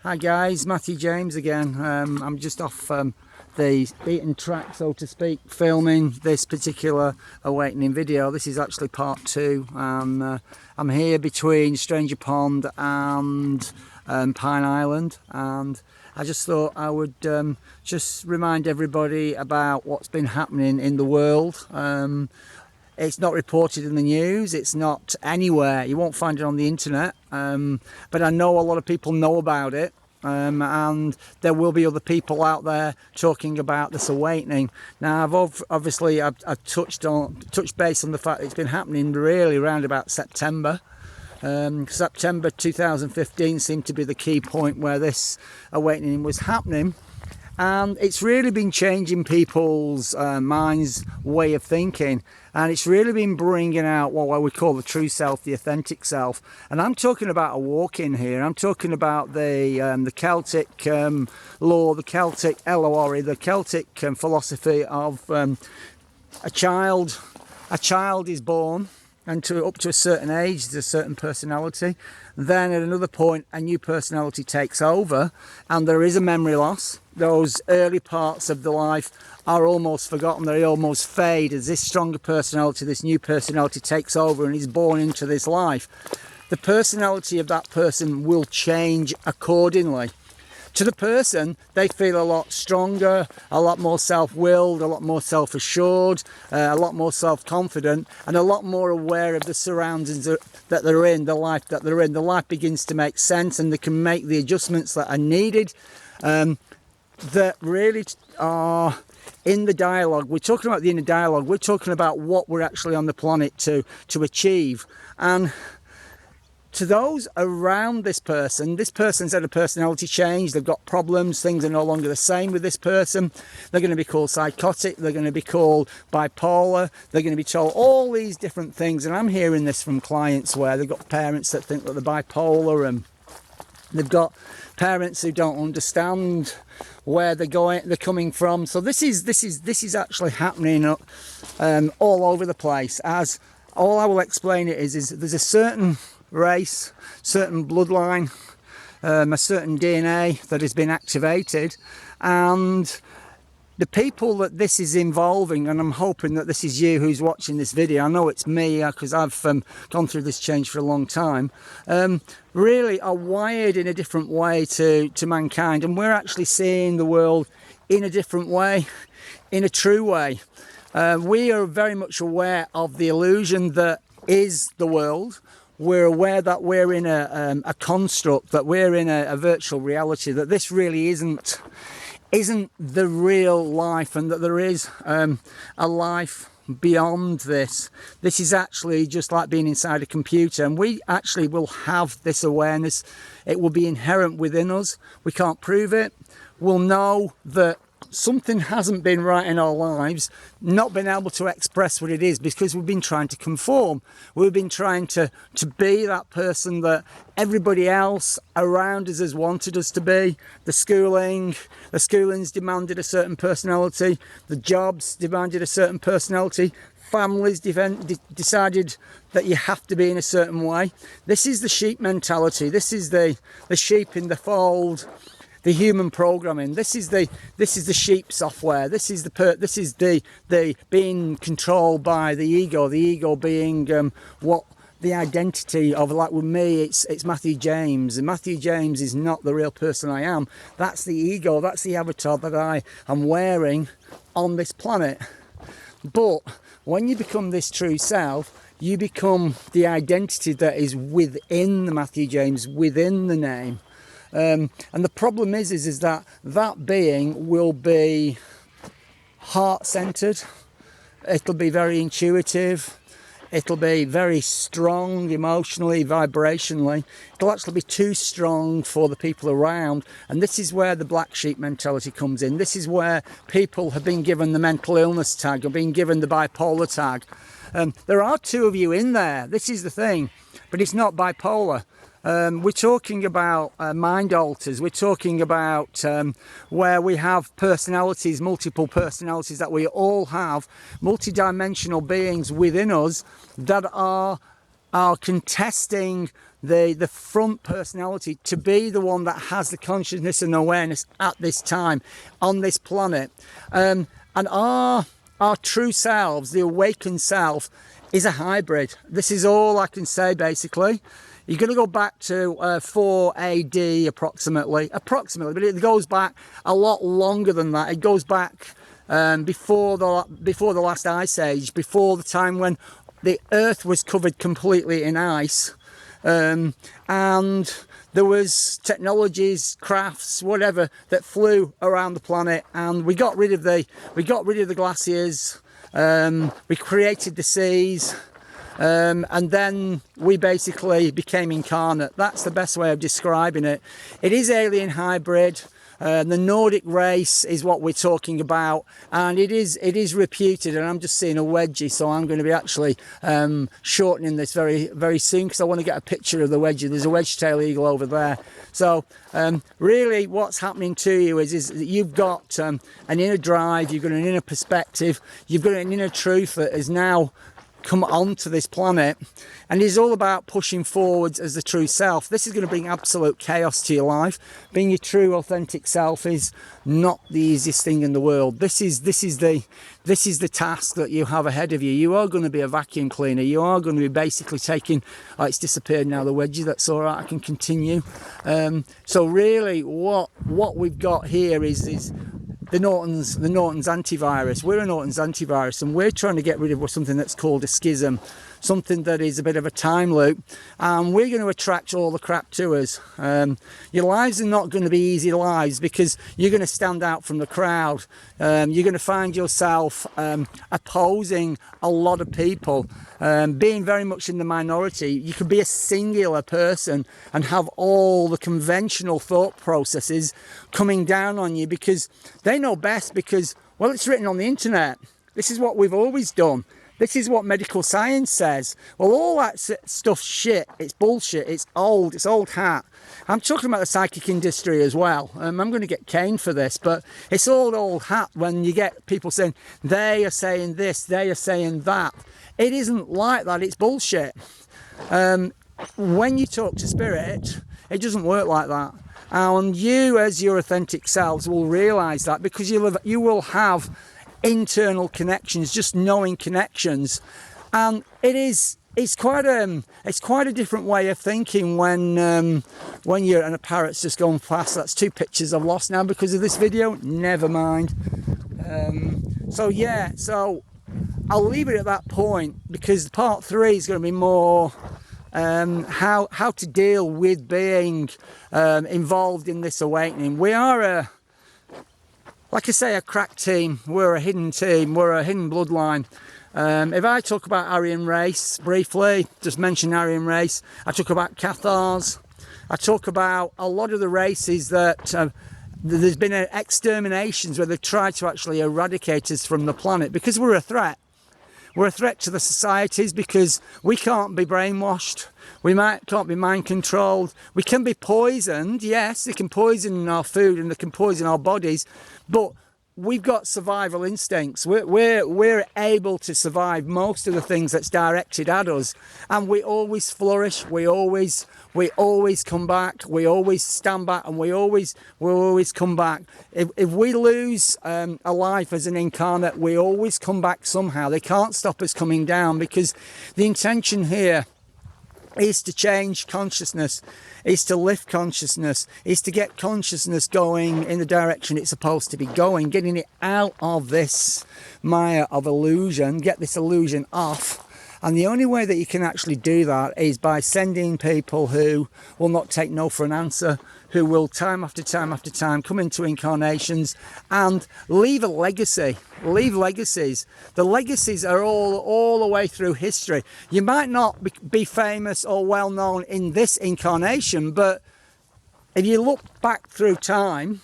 Hi guys, Matthew James again. I'm just off the beaten track, so to speak, filming this particular awakening video. This is actually part 2. I'm here between Stranger Pond and Pine Island, and I just thought I would just remind everybody about what's been happening in the world. It's not reported in the news, it's not anywhere, you won't find it on the internet, but I know a lot of people know about it, and there will be other people out there talking about this awakening. Now I've touched base on the fact that it's been happening really around about September. September 2015 seemed to be the key point where this awakening was happening. And it's really been changing people's minds, way of thinking, and it's really been bringing out what we call the true self, the authentic self. And I'm talking about a walk-in here. I'm talking about the Celtic law, the Celtic LORE, the Celtic philosophy of a child is born, and up to a certain age, there's a certain personality. Then at another point, a new personality takes over, and there is a memory loss. Those early parts of the life are almost forgotten, they almost fade as this stronger personality, this new personality takes over and is born into this life. The personality of that person will change accordingly. To the person, they feel a lot stronger, a lot more self-willed, a lot more self-assured, a lot more self-confident, and a lot more aware of the surroundings that they're in, the life that they're in. The life begins to make sense, and they can make the adjustments that are needed, that really are in the dialogue. We're talking about the inner dialogue. We're talking about what we're actually on the planet to achieve. And to those around this person's had a personality change, they've got problems, things are no longer the same with this person. They're going to be called psychotic, they're going to be called bipolar, they're going to be told all these different things. And I'm hearing this from clients where they've got parents that think that they're bipolar, and they've got parents who don't understand where they're coming from. So this is actually happening all over the place. As all I will explain it is there's a certain race, certain bloodline, a certain DNA that has been activated, and the people that this is involving, and I'm hoping that this is you who's watching this video, I know it's me because I've gone through this change for a long time, really are wired in a different way to mankind, and we're actually seeing the world in a different way, in a true way. We are very much aware of the illusion that is the world. We're aware that we're in a construct, that we're in a virtual reality, that this really isn't the real life, and that there is a life beyond this. This is actually just like being inside a computer, and we actually will have this awareness. It will be inherent within us. We can't prove it. We'll know that something hasn't been right in our lives, not been able to express what it is, because we've been trying to conform. We've been trying to be that person that everybody else around us has wanted us to be. The schooling's demanded a certain personality, the jobs demanded a certain personality, families decided that you have to be in a certain way. This is the sheep mentality. This is the sheep in the fold, the human programming. This is the sheep software. This is the being controlled by the ego being what the identity of, like with me, it's Matthew James, and Matthew James is not the real person I am. That's the ego, that's the avatar that I am wearing on this planet. But when you become this true self, you become the identity that is within the Matthew James, within the name. And the problem is that being will be heart-centered. It'll be very intuitive. It'll be very strong emotionally, vibrationally. It'll actually be too strong for the people around. And this is where the black sheep mentality comes in. This is where people have been given the mental illness tag, or been given the bipolar tag. There are two of you in there. This is the thing, but it's not bipolar. We're talking about mind alters. We're talking about where we have personalities, multiple personalities that we all have, multidimensional beings within us that are are contesting the front personality to be the one that has the consciousness and awareness at this time on this planet. And our true selves, the awakened self, is a hybrid. This is all I can say basically. You're going to go back to 4 AD approximately, but it goes back a lot longer than that. It goes back before the last ice age, before the time when the earth was covered completely in ice, and there was technologies, crafts, whatever, that flew around the planet, and we got rid of the glaciers, we created the seas, and then we basically became incarnate. That's the best way of describing it. It is alien hybrid. The Nordic race is what we're talking about, and it is reputed, and I'm just seeing a wedgie, so I'm going to be actually shortening this very, very soon, because I want to get a picture of the wedgie. There's a wedge-tailed eagle over there. So really what's happening to you is that you've got an inner drive, you've got an inner perspective, you've got an inner truth that is now come onto this planet, and it's all about pushing forwards as the true self. This is going to bring absolute chaos to your life. Being your true authentic self is not the easiest thing in the world. This is the task that you have ahead of you. You are going to be a vacuum cleaner. You are going to be basically taking, oh, it's disappeared now, the wedgie. That's all right, I can continue. So really what we've got here is the Norton's antivirus. We're a Norton's antivirus, and we're trying to get rid of something that's called a schism, something that is a bit of a time loop, and we're going to attract all the crap to us. Your lives are not going to be easy lives, because you're going to stand out from the crowd. You're going to find yourself opposing a lot of people, being very much in the minority. You could be a singular person and have all the conventional thought processes coming down on you, because they know best, because, well, it's written on the internet. This is what we've always done. This is what medical science says. Well, all that stuff's shit. It's bullshit. It's old hat. I'm talking about the psychic industry as well. I'm going to get caned for this, but it's all old hat when you get people saying, they are saying this, they are saying that. It isn't like that. It's bullshit. When you talk to spirit, it doesn't work like that. And you, as your authentic selves, will realise that, because you will have internal connections, just knowing connections, and it's quite a different way of thinking when you're, and a parrot's just gone past. That's 2 pictures I've lost now because of this video. Never mind. So yeah, so I'll leave it at that point, because part 3 is going to be more how to deal with being involved in this awakening. We are like I say, a crack team. We're a hidden team. We're a hidden bloodline. If I talk about Aryan Race briefly, just mention Aryan Race. I talk about Cathars. I talk about a lot of the races that there's been exterminations where they've tried to actually eradicate us from the planet, because we're a threat. We're a threat to the societies, because we can't be brainwashed. We can't be mind controlled. We can be poisoned. Yes, they can poison our food and they can poison our bodies, but we've got survival instincts. We're able to survive most of the things that's directed at us, and we always flourish. We always come back. We always stand back, and we always come back. If we lose a life as an incarnate, we always come back somehow. They can't stop us coming down, because the intention here is to change consciousness, is to lift consciousness, is to get consciousness going in the direction it's supposed to be going, getting it out of this mire of illusion, get this illusion off. And the only way that you can actually do that is by sending people who will not take no for an answer, who will time after time after time come into incarnations and leave a legacy, leave legacies. The legacies are all the way through history. You might not be famous or well known in this incarnation, but if you look back through time,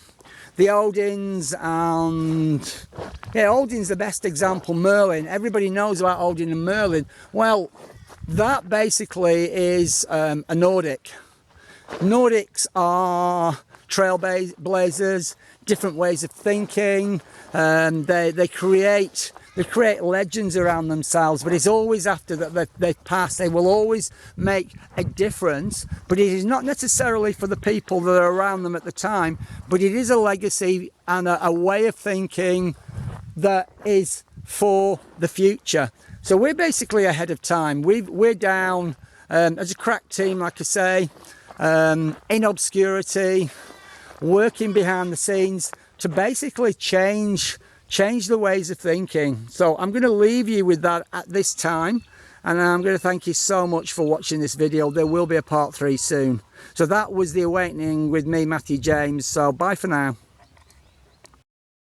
the Odins, and yeah, Odin's the best example. Merlin, everybody knows about Odin and Merlin. Well, that basically is a Nordic. Nordics are trailblazers, different ways of thinking. They create they create legends around themselves, but it's always after that they've passed. They will always make a difference, but it is not necessarily for the people that are around them at the time, but it is a legacy and a way of thinking that is for the future. So we're basically ahead of time. We're down as a crack team, like I say, in obscurity, working behind the scenes to basically change the ways of thinking. So I'm going to leave you with that at this time, and I'm going to thank you so much for watching this video. There will be a part 3 soon. So that was The Awakening with me, Matthew James. So bye for now.